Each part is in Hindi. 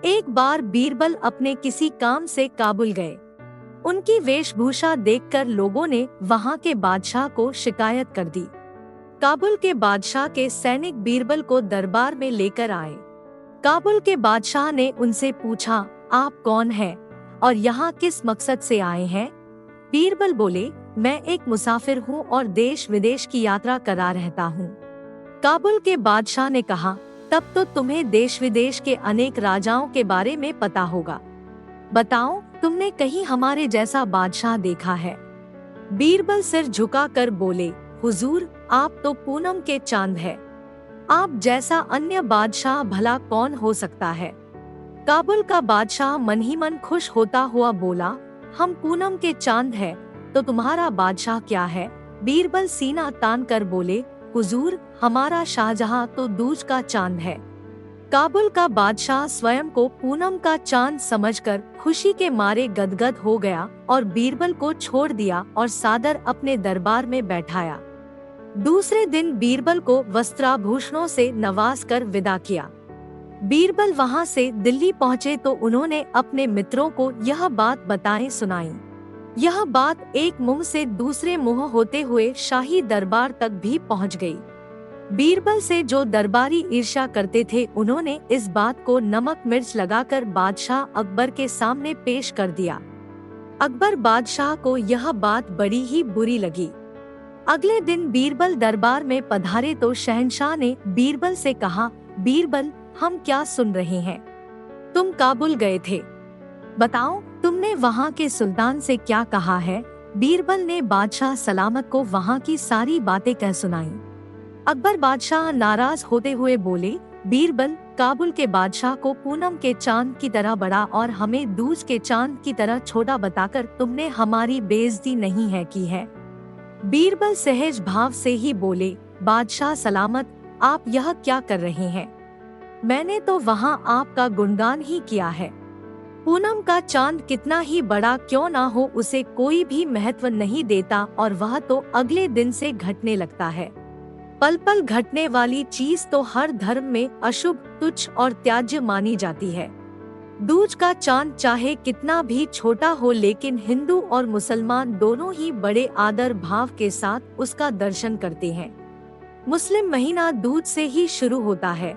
एक बार बीरबल अपने किसी काम से काबुल गए। उनकी वेशभूषा देखकर लोगों ने वहां के बादशाह को शिकायत कर दी। काबुल के बादशाह के सैनिक बीरबल को दरबार में लेकर आए। काबुल के बादशाह ने उनसे पूछा, आप कौन हैं और यहाँ किस मकसद से आए हैं? बीरबल बोले, मैं एक मुसाफिर हूँ और देश विदेश की यात्रा करा रहता हूँ। काबुल के बादशाह ने कहा, तब तो तुम्हें देश विदेश के अनेक राजाओं के बारे में पता होगा। बताओ, तुमने कहीं हमारे जैसा बादशाह देखा है? बीरबल सिर झुकाकर बोले, हुजूर, आप तो पूनम के चांद है। आप जैसा अन्य बादशाह भला कौन हो सकता है? काबुल का बादशाह मन ही मन खुश होता हुआ बोला, हम पूनम के चांद है तो तुम्हारा बादशाह क्या है? बीरबल सीना तान कर बोले, हुजूर, हमारा शाहजहां तो दूज का चांद है। काबुल का बादशाह स्वयं को पूनम का चांद समझकर खुशी के मारे गदगद हो गया और बीरबल को छोड़ दिया और सादर अपने दरबार में बैठाया। दूसरे दिन बीरबल को वस्त्राभूषणों से नवाज कर विदा किया। बीरबल वहां से दिल्ली पहुंचे तो उन्होंने अपने मित्रों को यह बात बताएं सुनाई। यह बात एक मुंह से दूसरे मुंह होते हुए शाही दरबार तक भी पहुंच गई। बीरबल से जो दरबारी ईर्ष्या करते थे, उन्होंने इस बात को नमक मिर्च लगाकर बादशाह अकबर के सामने पेश कर दिया। अकबर बादशाह को यह बात बड़ी ही बुरी लगी। अगले दिन बीरबल दरबार में पधारे तो शहंशाह ने बीरबल से कहा, बीरबल, हम क्या सुन रहे हैं? तुम काबुल गए थे, बताओ तुमने वहाँ के सुल्तान से क्या कहा है? बीरबल ने बादशाह सलामत को वहाँ की सारी बातें कह सुनाई। अकबर बादशाह नाराज होते हुए बोले, बीरबल, काबुल के बादशाह को पूनम के चांद की तरह बड़ा और हमें दूज के चांद की तरह छोटा बताकर तुमने हमारी बेइज्जती नहीं है की है? बीरबल सहज भाव से ही बोले, बादशाह सलामत, आप यह क्या कर रहे हैं? मैंने तो वहाँ आपका गुणगान ही किया है। पूनम का चांद कितना ही बड़ा क्यों ना हो, उसे कोई भी महत्व नहीं देता और वह तो अगले दिन से घटने लगता है। पल पल घटने वाली चीज तो हर धर्म में अशुभ, तुच्छ और त्याज्य मानी जाती है। दूज का चांद चाहे कितना भी छोटा हो, लेकिन हिंदू और मुसलमान दोनों ही बड़े आदर भाव के साथ उसका दर्शन करते हैं। मुस्लिम महीना दूज से ही शुरू होता है।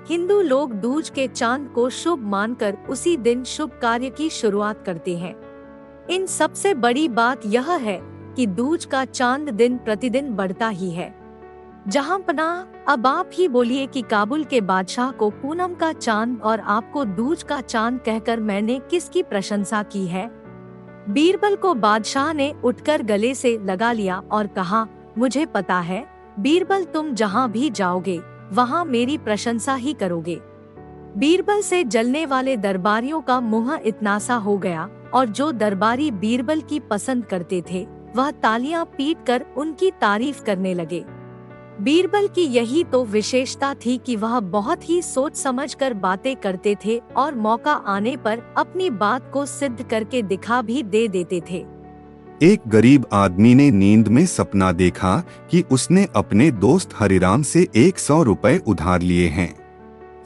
हिंदू लोग दूज के चांद को शुभ मानकर उसी दिन शुभ कार्य की शुरुआत करते हैं। इन सबसे बड़ी बात यह है कि दूज का चांद दिन प्रतिदिन बढ़ता ही है। जहां पनाह, अब आप ही बोलिए कि काबुल के बादशाह को पूनम का चांद और आपको दूज का चांद कहकर मैंने किसकी प्रशंसा की है? बीरबल को बादशाह ने उठकर गले से लगा लिया और कहा, मुझे पता है बीरबल, तुम जहां भी जाओगे वहां मेरी प्रशंसा ही करोगे। बीरबल से जलने वाले दरबारियों का मुंह इतना सा हो गया और जो दरबारी बीरबल की पसंद करते थे वह तालियां पीटकर उनकी तारीफ करने लगे। बीरबल की यही तो विशेषता थी कि वह बहुत ही सोच समझकर बातें करते थे और मौका आने पर अपनी बात को सिद्ध करके दिखा भी दे देते थे। एक गरीब आदमी ने नींद में सपना देखा कि उसने अपने दोस्त हरिराम से 100 रुपए उधार लिए हैं।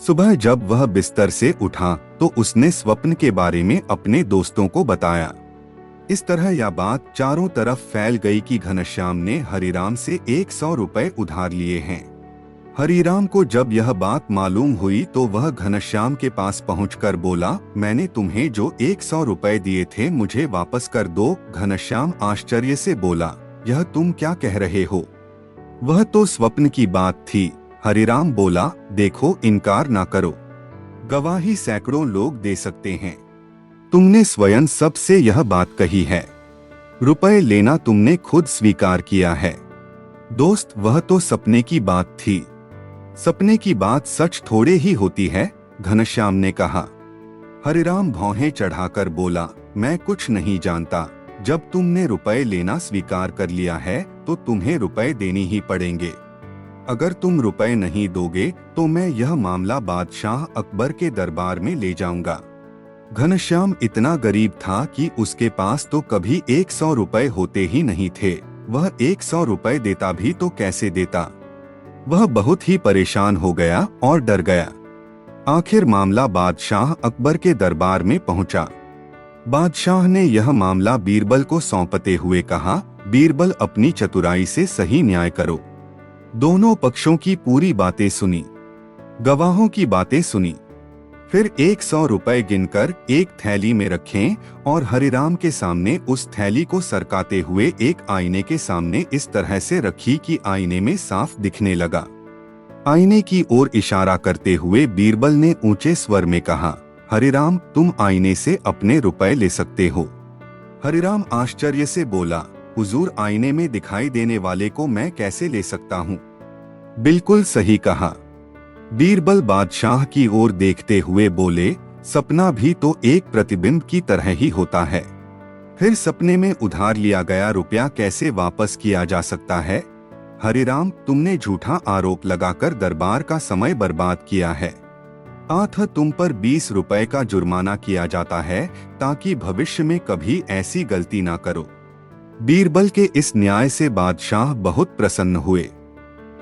सुबह जब वह बिस्तर से उठा तो उसने स्वप्न के बारे में अपने दोस्तों को बताया। इस तरह यह बात चारों तरफ फैल गई कि घनश्याम ने हरिराम से 100 रुपए उधार लिए हैं। हरिराम को जब यह बात मालूम हुई तो वह घनश्याम के पास पहुंचकर बोला, मैंने तुम्हें जो 100 रुपए दिए थे मुझे वापस कर दो। घनश्याम आश्चर्य से बोला, यह तुम क्या कह रहे हो? वह तो स्वप्न की बात थी। हरिराम बोला, देखो, इनकार ना करो, गवाही सैकड़ों लोग दे सकते हैं। तुमने स्वयं सबसे यह बात कही है, रुपए लेना तुमने खुद स्वीकार किया है। दोस्त, वह तो सपने की बात थी, सपने की बात सच थोड़े ही होती है, घनश्याम ने कहा। हरिराम भौहें चढ़ाकर बोला, मैं कुछ नहीं जानता। जब तुमने रुपए लेना स्वीकार कर लिया है तो तुम्हें रुपए देने ही पड़ेंगे। अगर तुम रुपए नहीं दोगे तो मैं यह मामला बादशाह अकबर के दरबार में ले जाऊंगा। घनश्याम इतना गरीब था कि उसके पास तो कभी 100 रुपए होते ही नहीं थे। वह 100 रुपए देता भी तो कैसे देता? वह बहुत ही परेशान हो गया और डर गया। आखिर मामला बादशाह अकबर के दरबार में पहुंचा। बादशाह ने यह मामला बीरबल को सौंपते हुए कहा, बीरबल अपनी चतुराई से सही न्याय करो। दोनों पक्षों की पूरी बातें सुनी, गवाहों की बातें सुनी। फिर 100 रुपए गिनकर एक थैली में रखें और हरिराम के सामने उस थैली को सरकाते हुए एक आईने के सामने इस तरह से रखी कि आईने में साफ दिखने लगा। आईने की ओर इशारा करते हुए बीरबल ने ऊंचे स्वर में कहा, हरिराम, तुम आईने से अपने रुपए ले सकते हो। हरिराम आश्चर्य से बोला, हुजूर, आईने में दिखाई देने वाले को मैं कैसे ले सकता हूँ? बिल्कुल सही कहा। बीरबल बादशाह की ओर देखते हुए बोले, सपना भी तो एक प्रतिबिंब की तरह ही होता है। फिर सपने में उधार लिया गया रुपया कैसे वापस किया जा सकता है? हरिराम, तुमने झूठा आरोप लगाकर दरबार का समय बर्बाद किया है। आठ तुम पर 20 रुपए का जुर्माना किया जाता है ताकि भविष्य में कभी ऐसी गलती ना करो। बीरबल के इस न्याय से बादशाह बहुत प्रसन्न हुए।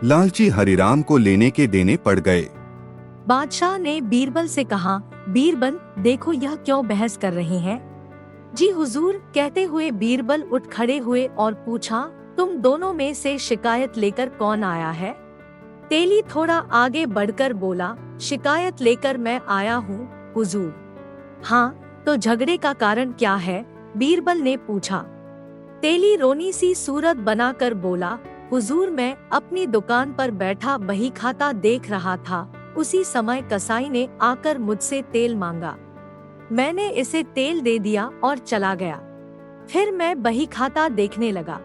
लालची हरिराम को लेने के देने पड़ गए। बादशाह ने बीरबल से कहा, बीरबल, देखो यह क्यों बहस कर रहे हैं? जी हुजूर, कहते हुए बीरबल उठ खड़े हुए और पूछा, तुम दोनों में से शिकायत लेकर कौन आया है? तेली थोड़ा आगे बढ़कर बोला, शिकायत लेकर मैं आया हूँ हुजूर। हाँ, तो झगड़े का कारण क्या है? बीरबल ने पूछा। तेली रोनी सी सूरत बनाकर बोला, हुजूर, मैं अपनी दुकान पर बैठा बही खाता देख रहा था। उसी समय कसाई ने आकर मुझसे तेल मांगा। मैंने इसे तेल दे दिया और चला गया। फिर मैं बही खाता देखने लगा।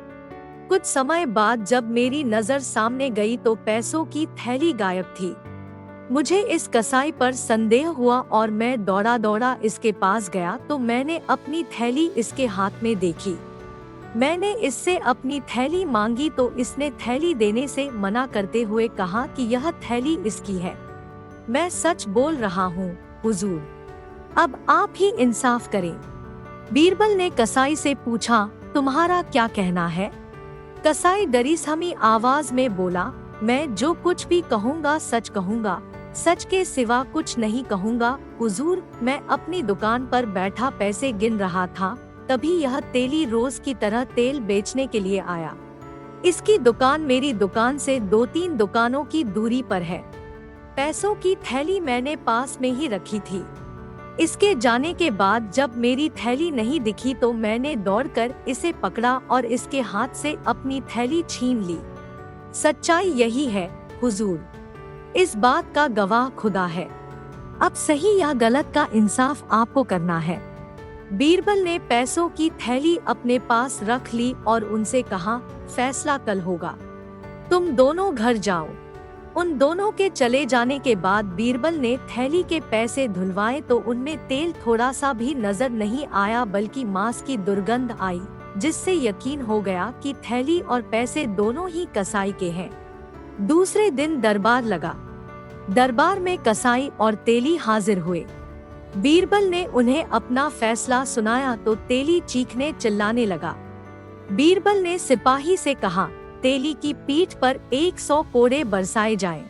कुछ समय बाद जब मेरी नजर सामने गई तो पैसों की थैली गायब थी। मुझे इस कसाई पर संदेह हुआ और मैं दौड़ा दौड़ा इसके पास गया तो मैंने अपनी थैली इसके हाथ में देखी। मैंने इससे अपनी थैली मांगी तो इसने थैली देने से मना करते हुए कहा कि यह थैली इसकी है। मैं सच बोल रहा हूँ हुजूर। अब आप ही इंसाफ करें। बीरबल ने कसाई से पूछा, तुम्हारा क्या कहना है? कसाई डरीसमी आवाज में बोला, मैं जो कुछ भी कहूँगा सच कहूँगा, सच के सिवा कुछ नहीं कहूँगा हुजूर। मैं अपनी दुकान पर बैठा पैसे गिन रहा था, तभी यह तेली रोज की तरह तेल बेचने के लिए आया। इसकी दुकान मेरी दुकान से 2-3 दुकानों की दूरी पर है। पैसों की थैली मैंने पास में ही रखी थी। इसके जाने के बाद जब मेरी थैली नहीं दिखी तो मैंने दौड़कर इसे पकड़ा और इसके हाथ से अपनी थैली छीन ली। सच्चाई यही है हुजूर। इस बात का गवाह खुदा है। अब सही या गलत का इंसाफ आपको करना है। बीरबल ने पैसों की थैली अपने पास रख ली और उनसे कहा, फैसला कल होगा। तुम दोनों घर जाओ। उन दोनों के चले जाने के बाद बीरबल ने थैली के पैसे धुलवाए तो उनमें तेल थोड़ा सा भी नजर नहीं आया, बल्कि मांस की दुर्गंध आई, जिससे यकीन हो गया कि थैली और पैसे दोनों ही कसाई के हैं। दूसरे दिन दरबार लगा। दरबार में कसाई और तेली हाजिर हुए। बीरबल ने उन्हें अपना फैसला सुनाया तो तेली चीखने चिल्लाने लगा। बीरबल ने सिपाही से कहा, तेली की पीठ पर 100 कोड़े बरसाए जाएं।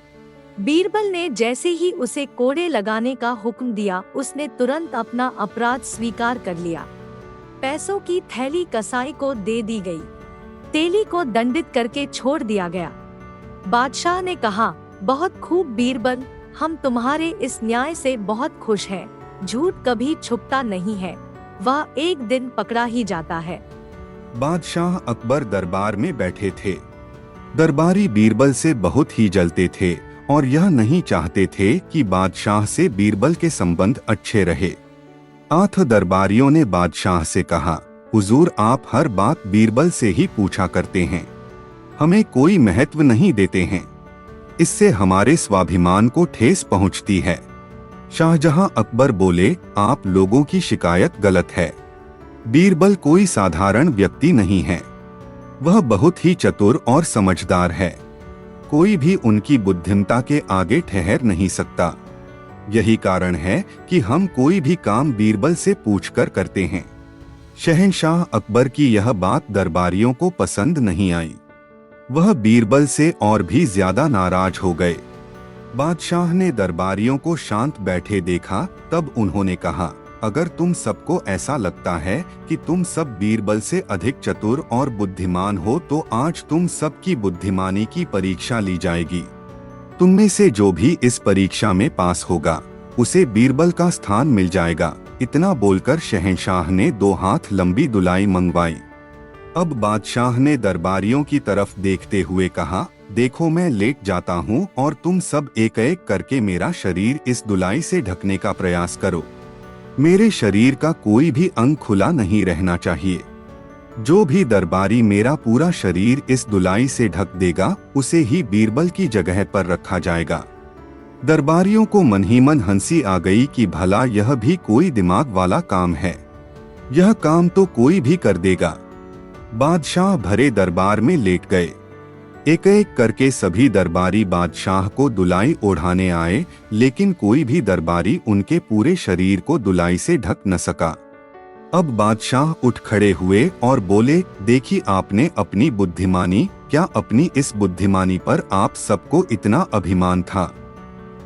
बीरबल ने जैसे ही उसे कोड़े लगाने का हुक्म दिया, उसने तुरंत अपना अपराध स्वीकार कर लिया। पैसों की थैली कसाई को दे दी गई। तेली को दंडित करके छोड़ दिया गया। बादशाह ने कहा, बहुत खूब बीरबल, हम तुम्हारे इस न्याय से बहुत खुश हैं। झूठ कभी छुपता नहीं है, वह एक दिन पकड़ा ही जाता है। बादशाह अकबर दरबार में बैठे थे। दरबारी बीरबल से बहुत ही जलते थे और यह नहीं चाहते थे कि बादशाह से बीरबल के संबंध अच्छे रहे। 8 दरबारियों ने बादशाह से कहा, हुजूर, आप हर बात बीरबल से ही पूछा करते हैं, हमें कोई महत्व नहीं देते हैं। इससे हमारे स्वाभिमान को ठेस पहुंचती है। शाहजहां अकबर बोले, आप लोगों की शिकायत गलत है। बीरबल कोई साधारण व्यक्ति नहीं है, वह बहुत ही चतुर और समझदार है। कोई भी उनकी बुद्धिमत्ता के आगे ठहर नहीं सकता। यही कारण है कि हम कोई भी काम बीरबल से पूछकर करते हैं। शहंशाह अकबर की यह बात दरबारियों को पसंद नहीं आई। वह बीरबल से और भी ज्यादा नाराज हो गए। बादशाह ने दरबारियों को शांत बैठे देखा, तब उन्होंने कहा, अगर तुम सबको ऐसा लगता है कि तुम सब बीरबल से अधिक चतुर और बुद्धिमान हो तो आज तुम सबकी बुद्धिमानी की परीक्षा ली जाएगी। तुम में से जो भी इस परीक्षा में पास होगा उसे बीरबल का स्थान मिल जाएगा। इतना बोलकर शहंशाह ने 2 हाथ लंबी दुलाई मंगवाई। अब बादशाह ने दरबारियों की तरफ देखते हुए कहा, देखो मैं लेट जाता हूँ और तुम सब एक एक करके मेरा शरीर इस दुलाई से ढकने का प्रयास करो। मेरे शरीर का कोई भी अंग खुला नहीं रहना चाहिए। जो भी दरबारी मेरा पूरा शरीर इस दुलाई से ढक देगा उसे ही बीरबल की जगह पर रखा जाएगा। दरबारियों को मन ही मन हंसी आ गई कि भला यह भी कोई दिमाग वाला काम है, यह काम तो कोई भी कर देगा। बादशाह भरे दरबार में लेट गए। एक एक करके सभी दरबारी बादशाह को दुलाई ओढ़ाने आए, लेकिन कोई भी दरबारी उनके पूरे शरीर को दुलाई से ढक न सका। अब बादशाह उठ खड़े हुए और बोले, देखिए आपने अपनी बुद्धिमानी, क्या अपनी इस बुद्धिमानी पर आप सबको इतना अभिमान था?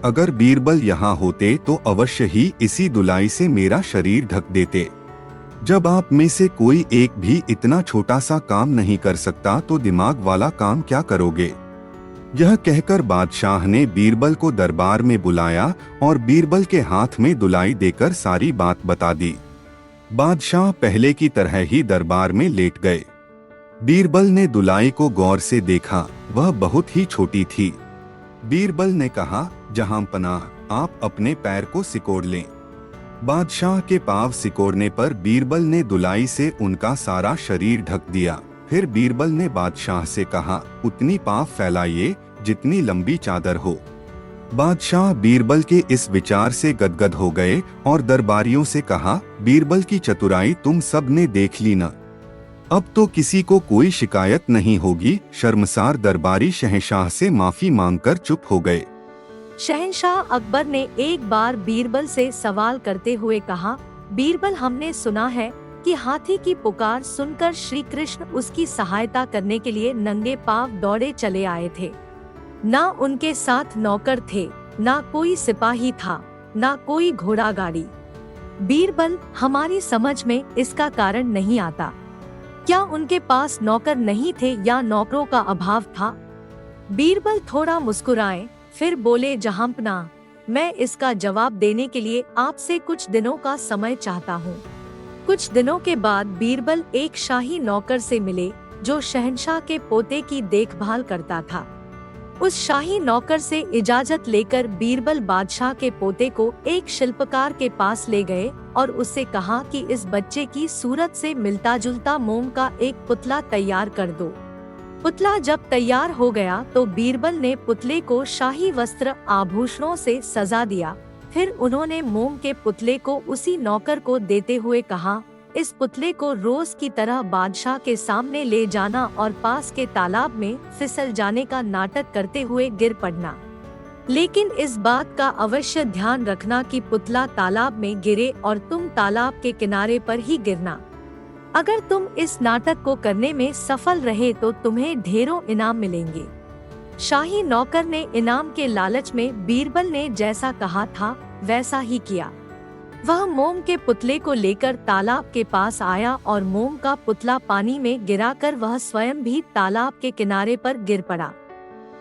अगर बीरबल यहाँ होते तो अवश्य ही इसी दुलाई से मेरा शरीर ढक देते। जब आप में से कोई एक भी इतना छोटा सा काम नहीं कर सकता तो दिमाग वाला काम क्या करोगे? यह कहकर बादशाह ने बीरबल को दरबार में बुलाया और बीरबल के हाथ में दुलाई देकर सारी बात बता दी। बादशाह पहले की तरह ही दरबार में लेट गए। बीरबल ने दुलाई को गौर से देखा, वह बहुत ही छोटी थी। बीरबल ने कहा, जहांपनाह, आप अपने पैर को सिकोड़ लें। बादशाह के पांव सिकोड़ने पर बीरबल ने दुलाई से उनका सारा शरीर ढक दिया। फिर बीरबल ने बादशाह से कहा, उतनी पांव फैलाइए जितनी लंबी चादर हो। बादशाह बीरबल के इस विचार से गदगद हो गए और दरबारियों से कहा, बीरबल की चतुराई तुम सब ने देख ली न, अब तो किसी को कोई शिकायत नहीं होगी। शर्मसार दरबारी शहंशाह से माफी मांगकर चुप हो गए। शहंशाह अकबर ने एक बार बीरबल से सवाल करते हुए कहा, बीरबल, हमने सुना है कि हाथी की पुकार सुनकर श्री कृष्ण उसकी सहायता करने के लिए नंगे पांव दौड़े चले आए थे। ना उनके साथ नौकर थे, ना कोई सिपाही था, ना कोई घोड़ा गाड़ी। बीरबल, हमारी समझ में इसका कारण नहीं आता। क्या उनके पास नौकर नहीं थे या नौकरों का अभाव था? बीरबल थोड़ा मुस्कुराए, फिर बोले, जहांपनाह, मैं इसका जवाब देने के लिए आपसे कुछ दिनों का समय चाहता हूँ। कुछ दिनों के बाद बीरबल एक शाही नौकर से मिले जो शहंशाह के पोते की देखभाल करता था। उस शाही नौकर से इजाजत लेकर बीरबल बादशाह के पोते को एक शिल्पकार के पास ले गए और उससे कहा कि इस बच्चे की सूरत से मिलता जुलता मोम का एक पुतला तैयार कर दो। पुतला जब तैयार हो गया तो बीरबल ने पुतले को शाही वस्त्र आभूषणों से सजा दिया। फिर उन्होंने मोम के पुतले को उसी नौकर को देते हुए कहा, इस पुतले को रोज की तरह बादशाह के सामने ले जाना और पास के तालाब में फिसल जाने का नाटक करते हुए गिर पड़ना। लेकिन इस बात का अवश्य ध्यान रखना कि पुतला तालाब में गिरे और तुम तालाब के किनारे पर ही गिरना। अगर तुम इस नाटक को करने में सफल रहे तो तुम्हें ढेरों इनाम मिलेंगे। शाही नौकर ने इनाम के लालच में बीरबल ने जैसा कहा था वैसा ही किया। वह मोम के पुतले को लेकर तालाब के पास आया और मोम का पुतला पानी में गिराकर वह स्वयं भी तालाब के किनारे पर गिर पड़ा।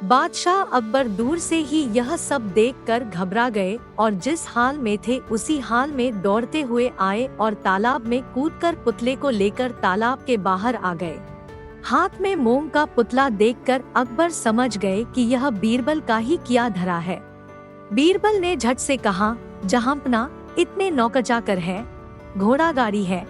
बादशाह अकबर दूर से ही यह सब देखकर घबरा गए और जिस हाल में थे उसी हाल में दौड़ते हुए आए और तालाब में कूदकर पुतले को लेकर तालाब के बाहर आ गए। हाथ में मोम का पुतला देखकर अकबर समझ गए कि यह बीरबल का ही किया धरा है। बीरबल ने झट से कहा, जहांपनाह, इतने नौकर चाकर है, घोड़ा गाड़ी है,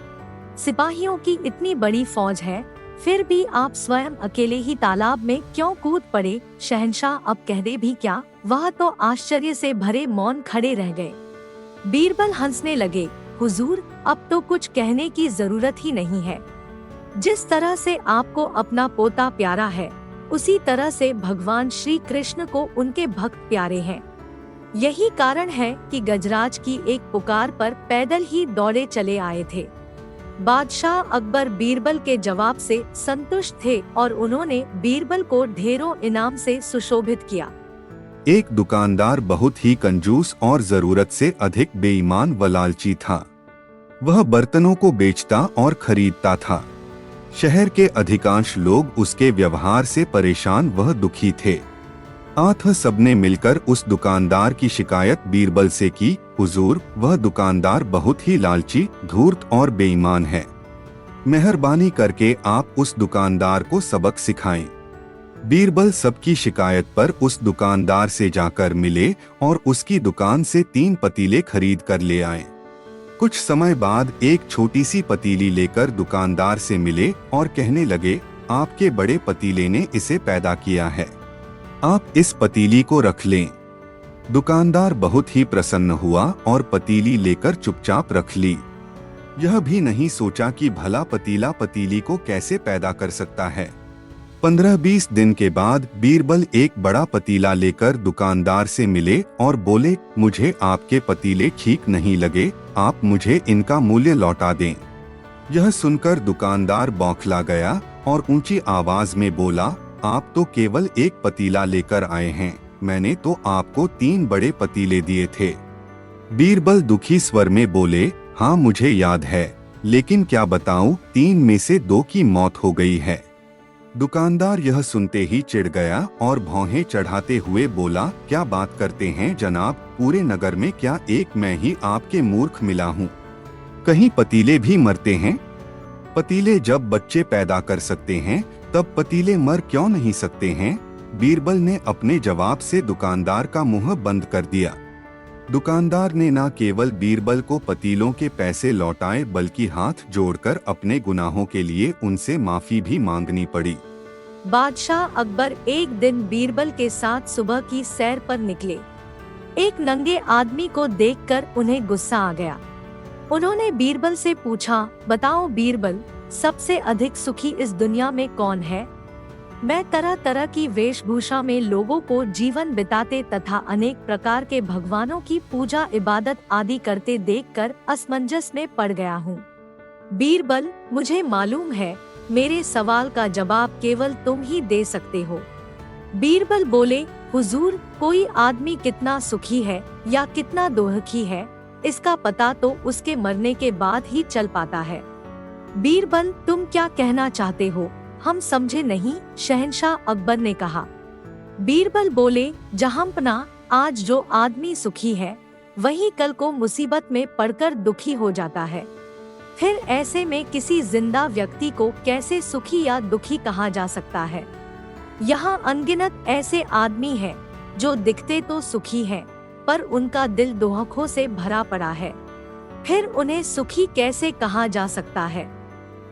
सिपाहियों की इतनी बड़ी फौज है, फिर भी आप स्वयं अकेले ही तालाब में क्यों कूद पड़े? शहंशाह अब कह दे भी क्या? वह तो आश्चर्य से भरे मौन खड़े रह गए। बीरबल हंसने लगे, हुजूर, अब तो कुछ कहने की जरूरत ही नहीं है। जिस तरह से आपको अपना पोता प्यारा है, उसी तरह से भगवान श्री कृष्ण को उनके भक्त प्यारे हैं। यही कारण है कि गजराज की एक पुकार पर पैदल ही दौड़े चले आए थे। बादशाह अकबर बीरबल के जवाब से संतुष्ट थे और उन्होंने बीरबल को ढेरों इनाम से सुशोभित किया। एक दुकानदार बहुत ही कंजूस और जरूरत से अधिक बेईमान व लालची था। वह बर्तनों को बेचता और खरीदता था। शहर के अधिकांश लोग उसके व्यवहार से परेशान व दुखी थे। सबने मिलकर उस दुकानदार की शिकायत बीरबल से की, हुजूर, वह दुकानदार बहुत ही लालची, धूर्त और बेईमान है। मेहरबानी करके आप उस दुकानदार को सबक सिखाएं। बीरबल सबकी शिकायत पर उस दुकानदार से जाकर मिले और उसकी दुकान से 3 पतीले खरीद कर ले आए। कुछ समय बाद एक छोटी सी पतीली लेकर दुकानदार से मिले और कहने लगे, आपके बड़े पतीले ने इसे पैदा किया है, आप इस पतीली को रख लें। दुकानदार बहुत ही प्रसन्न हुआ और पतीली लेकर चुपचाप रख ली। यह भी नहीं सोचा कि भला पतीला पतीली को कैसे पैदा कर सकता है। 15-20 दिन के बाद बीरबल एक बड़ा पतीला लेकर दुकानदार से मिले और बोले, मुझे आपके पतीले ठीक नहीं लगे, आप मुझे इनका मूल्य लौटा दें। यह सुनकर दुकानदार बौखला गया और ऊंची आवाज में बोला, आप तो केवल एक पतीला लेकर आए हैं, मैंने तो आपको 3 बड़े पतीले दिए थे। बीरबल दुखी स्वर में बोले, हाँ मुझे याद है, लेकिन क्या बताऊं, 3 में से 2 की मौत हो गई है। दुकानदार यह सुनते ही चिढ़ गया और भौहें चढ़ाते हुए बोला, क्या बात करते हैं जनाब, पूरे नगर में क्या एक मैं ही आपके मूर्ख मिला हूँ? कहीं पतीले भी मरते हैं? पतीले जब बच्चे पैदा कर सकते हैं तब पतीले मर क्यों नहीं सकते हैं? बीरबल ने अपने जवाब से दुकानदार का मुंह बंद कर दिया। दुकानदार ने न केवल बीरबल को पतीलों के पैसे लौटाए बल्कि हाथ जोड़कर अपने गुनाहों के लिए उनसे माफी भी मांगनी पड़ी। बादशाह अकबर एक दिन बीरबल के साथ सुबह की सैर पर निकले। एक नंगे आदमी को देखकर उन्हें गुस्सा आ गया। उन्होंने बीरबल से पूछा, बताओ बीरबल, सबसे अधिक सुखी इस दुनिया में कौन है? मैं तरह तरह की वेशभूषा में लोगों को जीवन बिताते तथा अनेक प्रकार के भगवानों की पूजा इबादत आदि करते देखकर असमंजस में पड़ गया हूँ। बीरबल, मुझे मालूम है मेरे सवाल का जवाब केवल तुम ही दे सकते हो। बीरबल बोले, हुजूर, कोई आदमी कितना सुखी है या कितना दुखी है, इसका पता तो उसके मरने के बाद ही चल पाता है। बीरबल, तुम क्या कहना चाहते हो, हम समझे नहीं, शहंशाह अकबर ने कहा। बीरबल बोले, जहांपना, आज जो आदमी सुखी है वही कल को मुसीबत में पड़कर दुखी हो जाता है। फिर ऐसे में किसी जिंदा व्यक्ति को कैसे सुखी या दुखी कहा जा सकता है? यहाँ अनगिनत ऐसे आदमी हैं जो दिखते तो सुखी हैं, पर उनका दिल दुखों से भरा पड़ा है। फिर उन्हें सुखी कैसे कहा जा सकता है?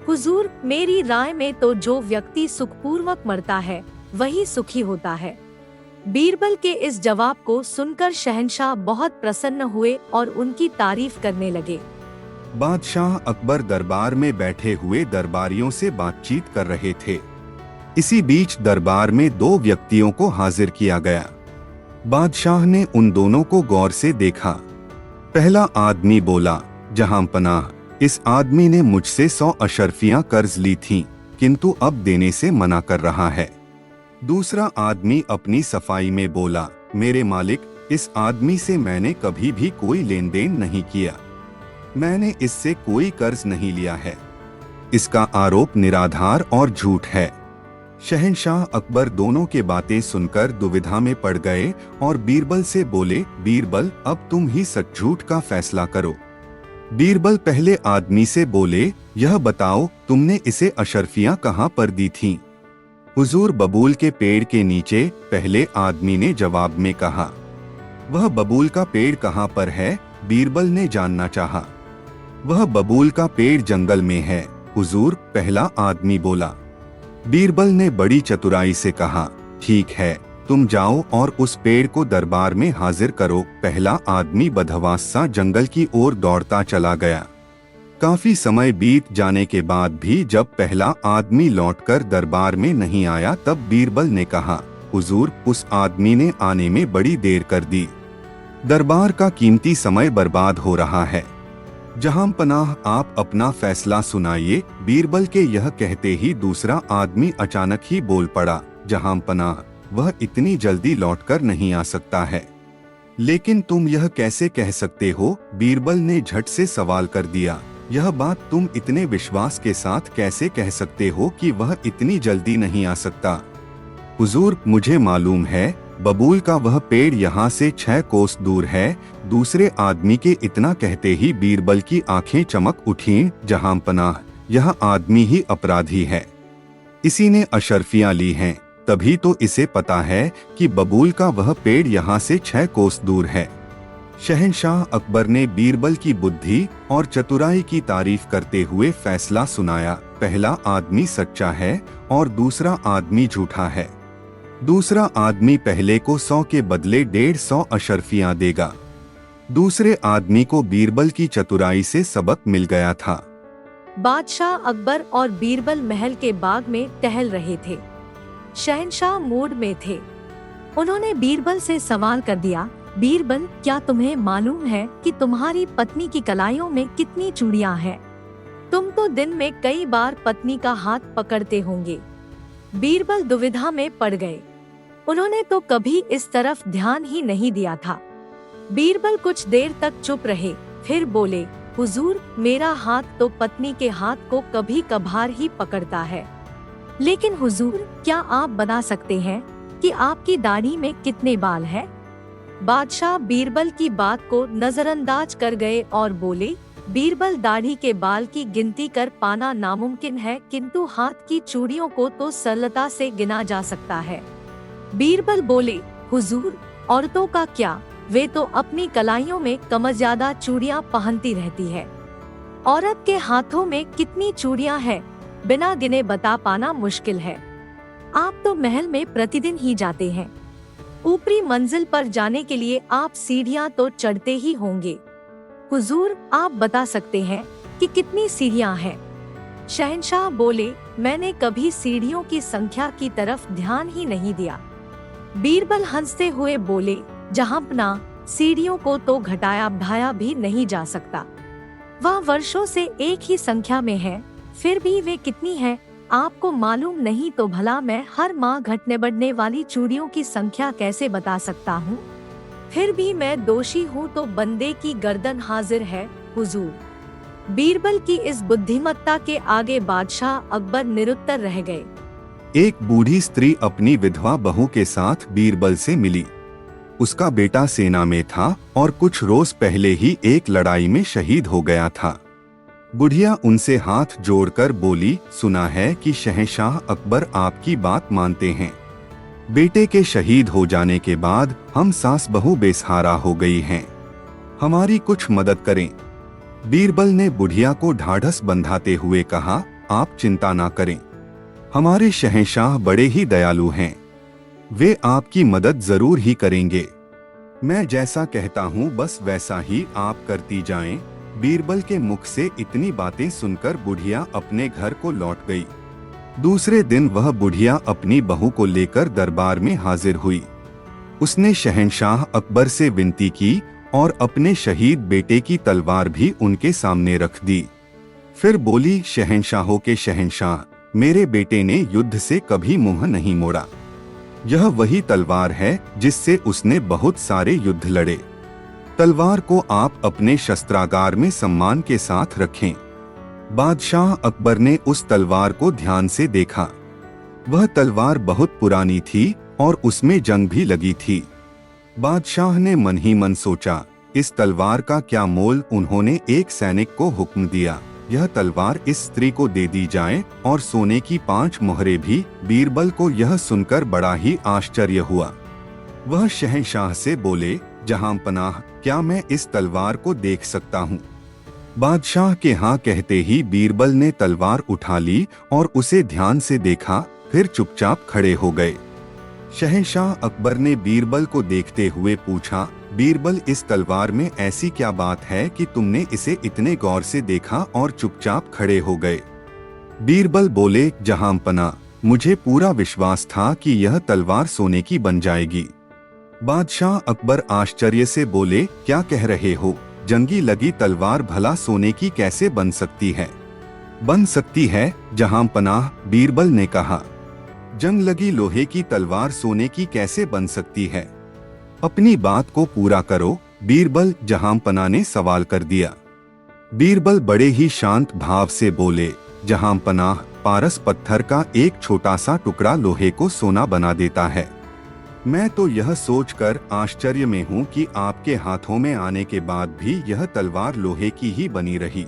हुजूर, मेरी राय में तो जो व्यक्ति सुखपूर्वक मरता है वही सुखी होता है। बीरबल के इस जवाब को सुनकर शहंशाह बहुत प्रसन्न हुए और उनकी तारीफ करने लगे। बादशाह अकबर दरबार में बैठे हुए दरबारियों से बातचीत कर रहे थे। इसी बीच दरबार में 2 व्यक्तियों को हाजिर किया गया। बादशाह ने उन दोनों को गौर से देखा। पहला आदमी बोला, जहांपनाह, इस आदमी ने मुझसे 100 अशर्फियां कर्ज ली थीं, किंतु अब देने से मना कर रहा है। दूसरा आदमी अपनी सफाई में बोला, मेरे मालिक, इस आदमी से मैंने कभी भी कोई लेन देन नहीं किया, मैंने इससे कोई कर्ज नहीं लिया है, इसका आरोप निराधार और झूठ है। शहंशाह अकबर दोनों के बातें सुनकर दुविधा में पड़ गए और बीरबल से बोले, बीरबल, अब तुम ही सच झूठ का फैसला करो। बीरबल पहले आदमी से बोले, यह बताओ तुमने इसे अशर्फियां कहाँ पर दी थीं? हुजूर, बबूल के पेड़ के नीचे, पहले आदमी ने जवाब में कहा। वह बबूल का पेड़ कहाँ पर है? बीरबल ने जानना चाहा। वह बबूल का पेड़ जंगल में है, हुजूर, पहला आदमी बोला। बीरबल ने बड़ी चतुराई से कहा, ठीक है, तुम जाओ और उस पेड़ को दरबार में हाजिर करो। पहला आदमी बदहवास सा जंगल की ओर दौड़ता चला गया। काफी समय बीत जाने के बाद भी जब पहला आदमी लौटकर दरबार में नहीं आया, तब बीरबल ने कहा, हुजूर, उस आदमी ने आने में बड़ी देर कर दी, दरबार का कीमती समय बर्बाद हो रहा है। जहांपनाह, आप अपना फैसला सुनाइए। बीरबल के यह कहते ही दूसरा आदमी अचानक ही बोल पड़ा, जहांपनाह, वह इतनी जल्दी लौटकर नहीं आ सकता है। लेकिन तुम यह कैसे कह सकते हो? बीरबल ने झट से सवाल कर दिया। यह बात तुम इतने विश्वास के साथ कैसे कह सकते हो कि वह इतनी जल्दी नहीं आ सकता? हुजूर, मुझे मालूम है, बबूल का वह पेड़ यहाँ से 6 कोस दूर है। दूसरे आदमी के इतना कहते ही बीरबल की आंखें चमक उठीं। जहांपनाह, यह आदमी ही अपराधी है। इसी ने अशर्फियां ली हैं, तभी तो इसे पता है कि बबूल का वह पेड़ यहाँ से 6 कोस दूर है। शहंशाह अकबर ने बीरबल की बुद्धि और चतुराई की तारीफ करते हुए फैसला सुनाया। पहला आदमी सच्चा है और दूसरा आदमी झूठा है। दूसरा आदमी पहले को 100 के बदले 150 अशर्फियां देगा। दूसरे आदमी को बीरबल की चतुराई से सबक मिल गया था। बादशाह अकबर और बीरबल महल के बाग में टहल रहे थे। शहंशाह मूड में थे। उन्होंने बीरबल से सवाल कर दिया, बीरबल, क्या तुम्हें मालूम है कि तुम्हारी पत्नी की कलाइयों में कितनी चूड़ियां हैं? तुम तो दिन में कई बार पत्नी का हाथ पकड़ते होंगे। बीरबल दुविधा में पड़ गए। उन्होंने तो कभी इस तरफ ध्यान ही नहीं दिया था। बीरबल कुछ देर तक चुप रहे, फिर बोले, हुजूर, मेरा हाथ तो पत्नी के हाथ को कभी कभार ही पकड़ता है। लेकिन हुजूर, क्या आप बता सकते हैं कि आपकी दाढ़ी में कितने बाल हैं? बादशाह बीरबल की बात को नजरअंदाज कर गए और बोले, बीरबल, दाढ़ी के बाल की गिनती कर पाना नामुमकिन है, किंतु हाथ की चूड़ियों को तो सरलता से गिना जा सकता है। बीरबल बोले, हुजूर, औरतों का क्या, वे तो अपनी कलाइयों में कमरज्यादा चूड़ियां पहनती रहती है। औरत के हाथों में कितनी चूड़ियां हैं, बिना गिने बता पाना मुश्किल है। आप तो महल में प्रतिदिन ही जाते हैं। ऊपरी मंजिल पर जाने के लिए आप सीढ़ियां तो चढ़ते ही होंगे। हुजूर, आप बता सकते हैं कि कितनी सीढ़ियां हैं? शहंशाह बोले, मैंने कभी सीढ़ियों की संख्या की तरफ ध्यान ही नहीं दिया। बीरबल हंसते हुए बोले, जहांपना, सीढ़ियों को तो घटाया बढ़ाया भी नहीं जा सकता। वह वर्षों से एक ही संख्या में है, फिर भी वे कितनी है आपको मालूम नहीं तो भला मैं हर माह घटने बढ़ने वाली चूड़ियों की संख्या कैसे बता सकता हूँ? फिर भी मैं दोषी हूँ तो बंदे की गर्दन हाजिर है हुजूर। बीरबल की इस बुद्धिमत्ता के आगे बादशाह अकबर निरुत्तर रह गए। एक बूढ़ी स्त्री अपनी विधवा बहू के साथ बीरबल से मिली। उसका बेटा सेना में था और कुछ रोज पहले ही एक लड़ाई में शहीद हो गया था। बुढ़िया उनसे हाथ जोड़कर बोली, सुना है कि शहंशाह अकबर आपकी बात मानते हैं। बेटे के शहीद हो जाने के बाद हम सास बहू बेसहारा हो गई हैं। हमारी कुछ मदद करें। बीरबल ने बुढ़िया को ढाढ़स बंधाते हुए कहा, आप चिंता ना करें, हमारे शहंशाह बड़े ही दयालु हैं। वे आपकी मदद जरूर ही करेंगे। मैं जैसा कहता हूँ बस वैसा ही आप करती जाएं। बीरबल के मुख से इतनी बातें सुनकर बुढ़िया अपने घर को लौट गई। दूसरे दिन वह बुढ़िया अपनी बहू को लेकर दरबार में हाजिर हुई। उसने शहंशाह अकबर से विनती की और अपने शहीद बेटे की तलवार भी उनके सामने रख दी। फिर बोली, शहंशाहों के शहंशाह, मेरे बेटे ने युद्ध से कभी मुंह नहीं मोड़ा। यह वही तलवार है जिससे उसने बहुत सारे युद्ध लड़े। तलवार को आप अपने शस्त्रागार में सम्मान के साथ रखें। बादशाह अकबर ने उस तलवार को ध्यान से देखा। वह तलवार बहुत पुरानी थी और उसमें जंग भी लगी थी। बादशाह ने मन ही मन सोचा, इस तलवार का क्या मोल। उन्होंने एक सैनिक को हुक्म दिया, यह तलवार इस स्त्री को दे दी जाए और सोने की 5 मोहरें भी। बीरबल को यह सुनकर बड़ा ही आश्चर्य हुआ। वह शहंशाह से बोले, जहांपनाह, क्या मैं इस तलवार को देख सकता हूँ? बादशाह के हाँ कहते ही बीरबल ने तलवार उठा ली और उसे ध्यान से देखा, फिर चुपचाप खड़े हो गए। शहंशाह अकबर ने बीरबल को देखते हुए पूछा, बीरबल, इस तलवार में ऐसी क्या बात है कि तुमने इसे इतने गौर से देखा और चुपचाप खड़े हो गए? बीरबल बोले, जहांपना, मुझे पूरा विश्वास था कि यह तलवार सोने की बन जाएगी। बादशाह अकबर आश्चर्य से बोले, क्या कह रहे हो? जंगी लगी तलवार भला सोने की कैसे बन सकती है? बन सकती है जहांपनाह, बीरबल ने कहा। जंग लगी लोहे की तलवार सोने की कैसे बन सकती है? अपनी बात को पूरा करो, बीरबल, जहांपना ने सवाल कर दिया। बीरबल बड़े ही शांत भाव से बोले, जहांपना, पारस पत्थर का एक छोटा सा टुकड़ा लोहे को सोना बना देता है। मैं तो यह सोचकर आश्चर्य में हूँ कि आपके हाथों में आने के बाद भी यह तलवार लोहे की ही बनी रही।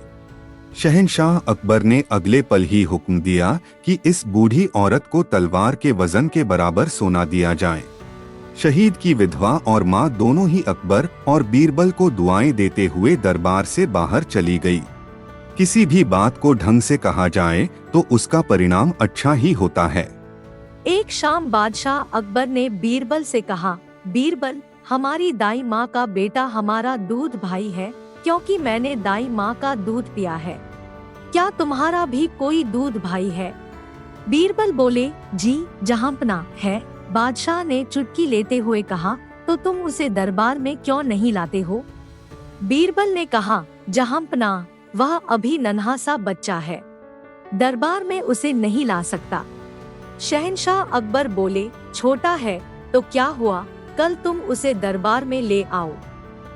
शहंशाह अकबर ने अगले पल ही हुक्म दिया कि इस बूढ़ी औरत को तलवार के वजन के बराबर सोना दिया जाए। शहीद की विधवा और माँ दोनों ही अकबर और बीरबल को दुआएं देते हुए दरबार से बाहर चली गई। किसी भी बात को ढंग से कहा जाए तो उसका परिणाम अच्छा ही होता है। एक शाम बादशाह अकबर ने बीरबल से कहा, बीरबल, हमारी दाई माँ का बेटा हमारा दूध भाई है, क्योंकि मैंने दाई माँ का दूध पिया है। क्या तुम्हारा भी कोई दूध भाई है? बीरबल बोले, जी जहांपना है। बादशाह ने चुटकी लेते हुए कहा, तो तुम उसे दरबार में क्यों नहीं लाते हो? बीरबल ने कहा, जहांपना, वह अभी नन्हा सा बच्चा है, दरबार में उसे नहीं ला सकता। शहंशाह अकबर बोले, छोटा है तो क्या हुआ, कल तुम उसे दरबार में ले आओ।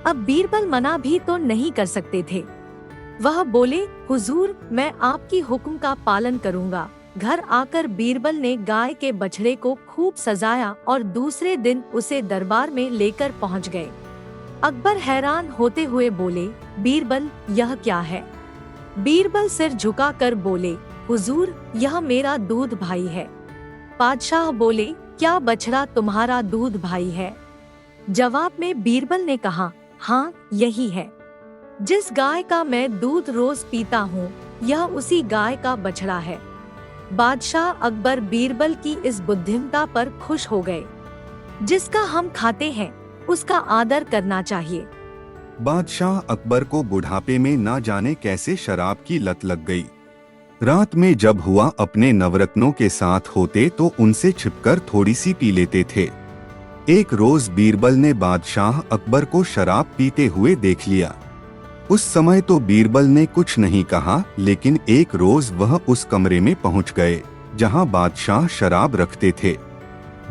अब बीरबल मना भी तो नहीं कर सकते थे। वह बोले, हुजूर, मैं आपकी हुक्म का पालन करूंगा। घर आकर बीरबल ने गाय के बछड़े को खूब सजाया और दूसरे दिन उसे दरबार में लेकर पहुंच गए। अकबर हैरान होते हुए बोले, बीरबल, यह क्या है? बीरबल सिर झुकाकर बोले, हुजूर, यह मेरा दूध भाई है। बादशाह बोले, क्या बछड़ा तुम्हारा दूध भाई है? जवाब में बीरबल ने कहा, हाँ, यही है। जिस गाय का मैं दूध रोज पीता हूँ, यह उसी गाय का बछड़ा है। बादशाह अकबर बीरबल की इस बुद्धिमता पर खुश हो गए। जिसका हम खाते हैं उसका आदर करना चाहिए। बादशाह अकबर को बुढ़ापे में ना जाने कैसे शराब की लत लग गई। रात में जब हुआ अपने नवरत्नों के साथ होते तो उनसे छिपकर थोड़ी सी पी लेते थे। एक रोज बीरबल ने बादशाह अकबर को शराब पीते हुए देख लिया। उस समय तो बीरबल ने कुछ नहीं कहा, लेकिन एक रोज वह उस कमरे में पहुंच गए जहां बादशाह शराब रखते थे।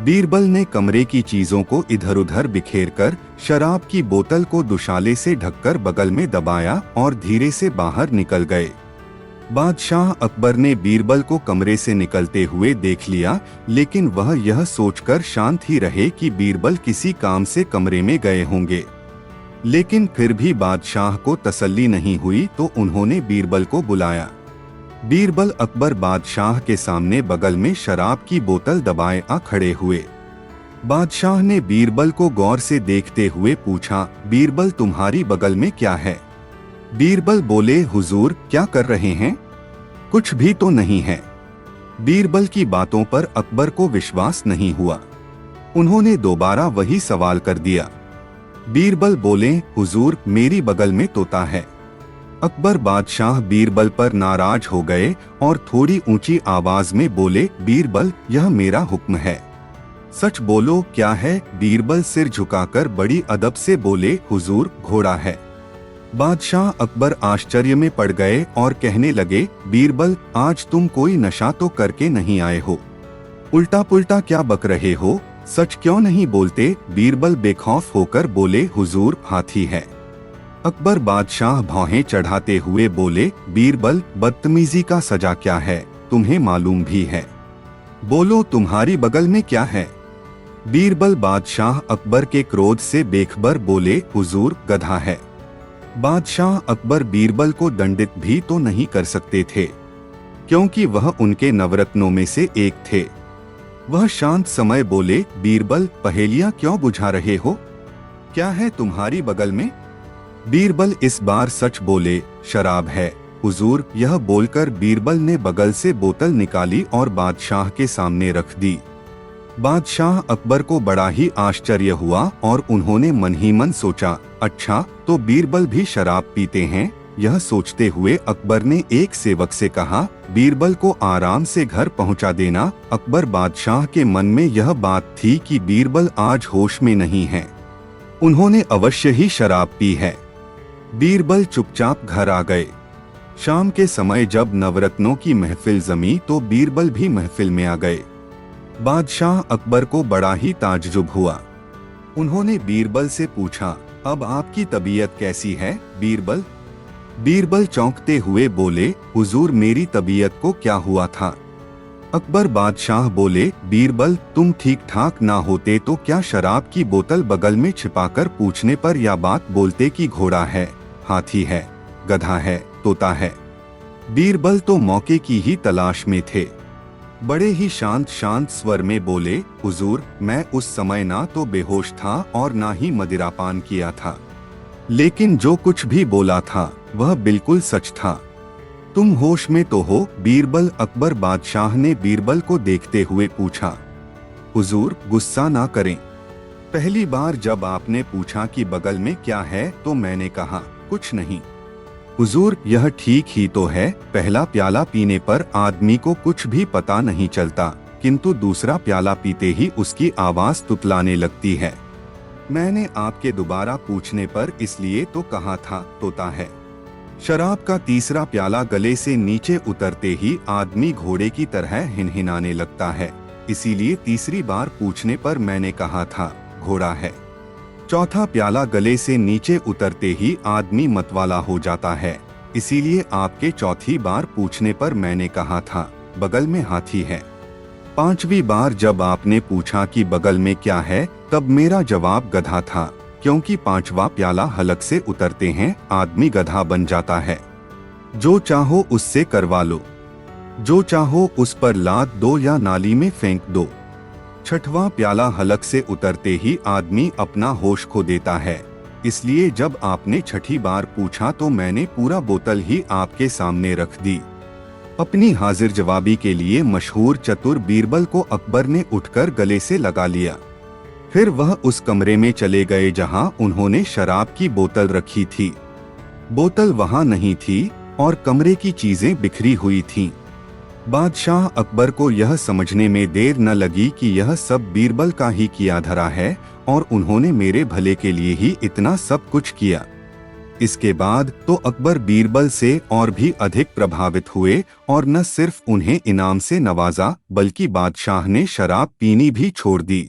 बीरबल ने कमरे की चीजों को इधर उधर बिखेरकर शराब की बोतल को दुशाले से ढककर बगल में दबाया और धीरे से बाहर निकल गए। बादशाह अकबर ने बीरबल को कमरे से निकलते हुए देख लिया, लेकिन वह यह सोचकर शांत ही रहे कि बीरबल किसी काम से कमरे में गए होंगे। लेकिन फिर भी बादशाह को तसल्ली नहीं हुई तो उन्होंने बीरबल को बुलाया। बीरबल अकबर बादशाह के सामने बगल में शराब की बोतल दबाए आ खड़े हुए। बादशाह ने बीरबल को गौर से देखते हुए पूछा, बीरबल, तुम्हारी बगल में क्या है? बीरबल बोले, हुजूर, क्या कर रहे हैं? कुछ भी तो नहीं है। बीरबल की बातों पर अकबर को विश्वास नहीं हुआ। उन्होंने दोबारा वही सवाल कर दिया। बीरबल बोले, हुजूर, मेरी बगल में तोता है। अकबर बादशाह बीरबल पर नाराज हो गए और थोड़ी ऊंची आवाज में बोले, बीरबल, यह मेरा हुक्म है, सच बोलो, क्या है? बीरबल सिर झुकाकर बड़ी अदब से बोले, हुजूर, घोड़ा है। बादशाह अकबर आश्चर्य में पड़ गए और कहने लगे, बीरबल, आज तुम कोई नशा तो करके नहीं आए हो? उल्टा पुल्टा क्या बक रहे हो? सच क्यों नहीं बोलते? बीरबल बेखौफ होकर बोले, हुजूर, हाथी है। अकबर बादशाह भौहें चढ़ाते हुए बोले, बीरबल, बदतमीजी का सजा क्या है, तुम्हें मालूम भी है। बोलो, तुम्हारी बगल में क्या है? बीरबल बादशाह अकबर के क्रोध से बेखबर बोले, हुजूर, गधा है। बादशाह अकबर बीरबल को दंडित भी तो नहीं कर सकते थे, क्योंकि वह उनके नवरत्नों में से एक थे। वह शांत समय बोले, बीरबल, पहेलियां क्यों बुझा रहे हो? क्या है तुम्हारी बगल में? बीरबल इस बार सच बोले, शराब है, हुजूर। यह बोलकर बीरबल ने बगल से बोतल निकाली और बादशाह के सामने रख दी। बादशाह अकबर को बड़ा ही आश्चर्य हुआ और उन्होंने मन ही मन सोचा, अच्छा, तो बीरबल भी शराब पीते हैं। यह सोचते हुए अकबर ने एक सेवक से कहा, बीरबल को आराम से घर पहुंचा देना। अकबर बादशाह के मन में यह बात थी कि बीरबल आज होश में नहीं है, उन्होंने अवश्य ही शराब पी है। बीरबल चुपचाप घर आ गए। शाम के समय जब नवरत्नों की महफिल जमी तो बीरबल भी महफिल में आ गए। बादशाह अकबर को बड़ा ही ताज्जुब हुआ। उन्होंने बीरबल से पूछा, अब आपकी तबीयत कैसी है बीरबल? बीरबल चौंकते हुए बोले, हुजूर मेरी तबीयत को क्या हुआ था? अकबर बादशाह बोले, बीरबल तुम ठीक ठाक ना होते तो क्या शराब की बोतल बगल में छिपाकर पूछने पर यह बात बोलते कि घोड़ा है, हाथी है, गधा है, तोता है। बीरबल तो मौके की ही तलाश में थे। बड़े ही शांत शांत स्वर में बोले, हुजूर मैं उस समय ना तो बेहोश था और ना ही मदिरापान किया था, लेकिन जो कुछ भी बोला था वह बिल्कुल सच था। तुम होश में तो हो बीरबल? अकबर बादशाह ने बीरबल को देखते हुए पूछा। हुजूर गुस्सा ना करें, पहली बार जब आपने पूछा कि बगल में क्या है तो मैंने कहा कुछ नहीं। हुजूर यह ठीक ही तो है, पहला प्याला पीने पर आदमी को कुछ भी पता नहीं चलता, किंतु दूसरा प्याला पीते ही उसकी आवाज तुतलाने लगती है। मैंने आपके दोबारा पूछने पर इसलिए तो कहा था तोता है। शराब का तीसरा प्याला गले से नीचे उतरते ही आदमी घोड़े की तरह हिनहिनाने लगता है, इसीलिए तीसरी बार पूछने पर मैंने कहा था घोड़ा है। चौथा प्याला गले से नीचे उतरते ही आदमी मतवाला हो जाता है, इसीलिए आपके चौथी बार पूछने पर मैंने कहा था बगल में हाथी है। पांचवी बार जब आपने पूछा कि बगल में क्या है तब मेरा जवाब गधा था, क्योंकि पांचवा प्याला हलक से उतरते हैं आदमी गधा बन जाता है। जो चाहो उससे करवा लो, जो चाहो उस पर लाद दो या नाली में फेंक दो। छठवां प्याला हलक से उतरते ही आदमी अपना होश खो देता है, इसलिए जब आपने छठी बार पूछा तो मैंने पूरा बोतल ही आपके सामने रख दी। अपनी हाजिर जवाबी के लिए मशहूर चतुर बीरबल को अकबर ने उठकर गले से लगा लिया। फिर वह उस कमरे में चले गए जहां उन्होंने शराब की बोतल रखी थी। बोतल वहां नहीं थी और कमरे की चीजें बिखरी हुई थीं। बादशाह अकबर को यह समझने में देर न लगी कि यह सब बीरबल का ही किया धरा है और उन्होंने मेरे भले के लिए ही इतना सब कुछ किया। इसके बाद तो अकबर बीरबल से और भी अधिक प्रभावित हुए और न सिर्फ उन्हें इनाम से नवाजा बल्कि बादशाह ने शराब पीनी भी छोड़ दी।